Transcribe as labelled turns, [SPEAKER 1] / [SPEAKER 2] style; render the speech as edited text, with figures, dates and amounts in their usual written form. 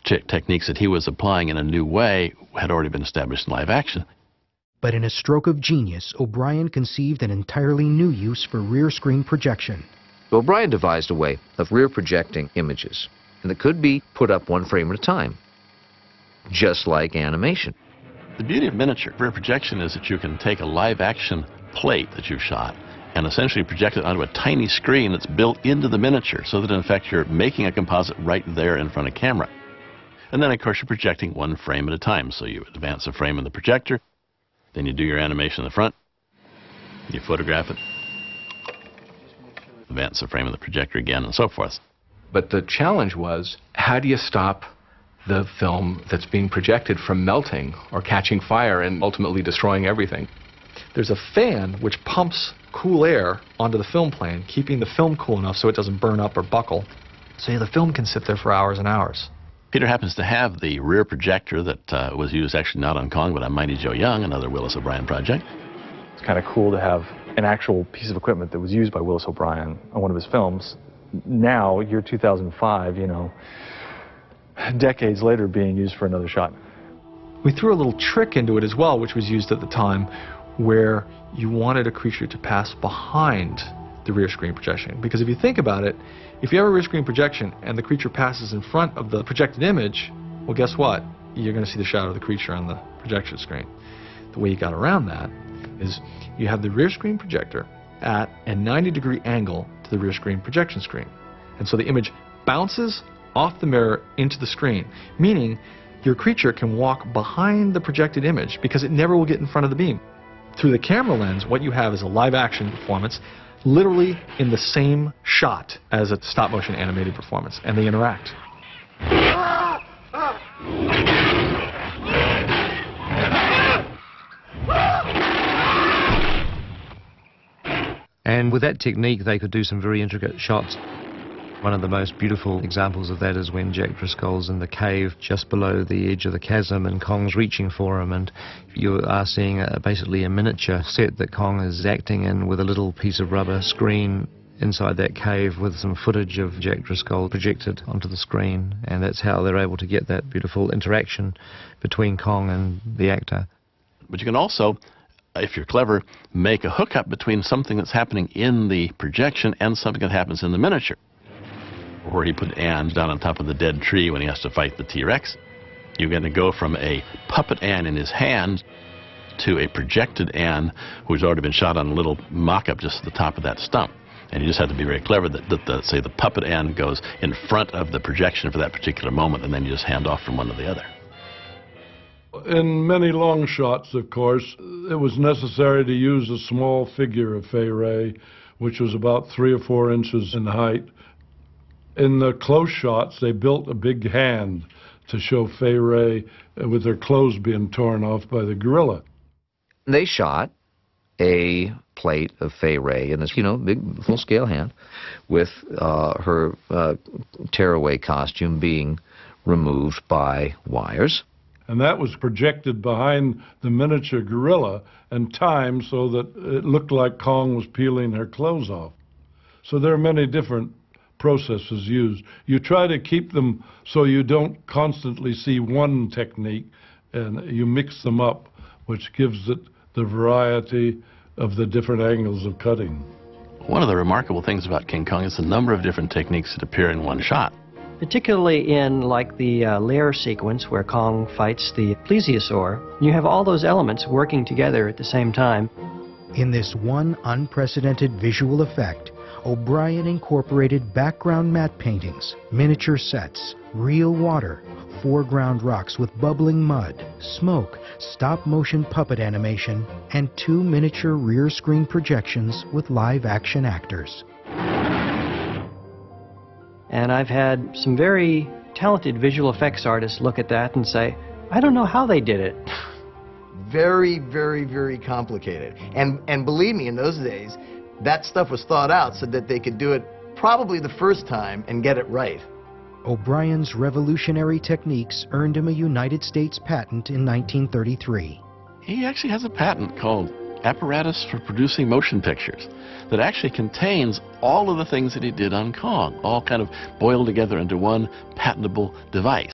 [SPEAKER 1] techniques that he was applying in a new way had already been established in live action.
[SPEAKER 2] But in a stroke of genius, O'Brien conceived an entirely new use for rear screen projection.
[SPEAKER 3] O'Brien devised a way of rear projecting images, and that could be put up one frame at a time, just like animation.
[SPEAKER 1] The beauty of miniature rear projection is that you can take a live action plate that you've shot and essentially project it onto a tiny screen that's built into the miniature, so that in effect you're making a composite right there in front of camera. And then of course you're projecting one frame at a time, so you advance a frame in the projector, then you do your animation in the front, you photograph it, advance the frame of the projector again, and so forth.
[SPEAKER 4] But the challenge was, how do you stop the film that's being projected from melting or catching fire and ultimately destroying everything? There's a fan which pumps cool air onto the film plane, keeping the film cool enough so it doesn't burn up or buckle. So the film can sit there for hours and hours.
[SPEAKER 1] Peter happens to have the rear projector that was used actually not on Kong but on Mighty Joe Young, another Willis O'Brien project.
[SPEAKER 5] It's kind of cool to have an actual piece of equipment that was used by Willis O'Brien on one of his films. Now, year 2005, you know, decades later, being used for another shot.
[SPEAKER 4] We threw a little trick into it as well, which was used at the time, where you wanted a creature to pass behind the rear screen projection. Because if you think about it, if you have a rear screen projection and the creature passes in front of the projected image, well, guess what? You're going to see the shadow of the creature on the projection screen. The way you got around that is you have the rear screen projector at a 90-degree angle to the rear screen projection screen. And so the image bounces off the mirror into the screen, meaning your creature can walk behind the projected image because it never will get in front of the beam. Through the camera lens, what you have is a live-action performance literally in the same shot as a stop-motion animated performance, and they interact.
[SPEAKER 6] And with that technique, they could do some very intricate shots. One of the most beautiful examples of that is when Jack Driscoll's in the cave just below the edge of the chasm and Kong's reaching for him, and you are seeing basically a miniature set that Kong is acting in with a little piece of rubber screen inside that cave with some footage of Jack Driscoll projected onto the screen, and that's how they're able to get that beautiful interaction between Kong and the actor.
[SPEAKER 1] But you can also, if you're clever, make a hookup between something that's happening in the projection and something that happens in the miniature. Where he put Ann down on top of the dead tree when he has to fight the T-Rex. You're going to go from a puppet Ann in his hand to a projected Ann who's already been shot on a little mock-up just at the top of that stump. And you just have to be very clever that say the puppet Ann goes in front of the projection for that particular moment, and then you just hand off from one to the other.
[SPEAKER 7] In many long shots, of course, it was necessary to use a small figure of Fay Wray, which was about 3 or 4 inches in height. In the close shots, they built a big hand to show Fay Wray with her clothes being torn off by the gorilla.
[SPEAKER 3] They shot a plate of Fay Wray in this, big full-scale hand with her tearaway costume being removed by wires.
[SPEAKER 7] And that was projected behind the miniature gorilla and timed so that it looked like Kong was peeling her clothes off. So there are many different processes used. You try to keep them so you don't constantly see one technique, and you mix them up, which gives it the variety of the different angles of cutting.
[SPEAKER 1] One of the remarkable things about King Kong is the number of different techniques that appear in one shot.
[SPEAKER 8] Particularly in like the lair sequence where Kong fights the plesiosaur, you have all those elements working together at the same time.
[SPEAKER 2] In this one unprecedented visual effect, O'Brien incorporated background matte paintings, miniature sets, real water, foreground rocks with bubbling mud, smoke, stop-motion puppet animation, and 2 miniature rear screen projections with live-action actors.
[SPEAKER 8] And I've had some very talented visual effects artists look at that and say, I don't know how they did it.
[SPEAKER 9] Very, very, very complicated. And believe me, in those days, that stuff was thought out so that they could do it probably the first time and get it right.
[SPEAKER 2] O'Brien's revolutionary techniques earned him a United States patent in 1933.
[SPEAKER 1] He actually has a patent called Apparatus for Producing Motion Pictures that actually contains all of the things that he did on Kong, all kind of boiled together into one patentable device.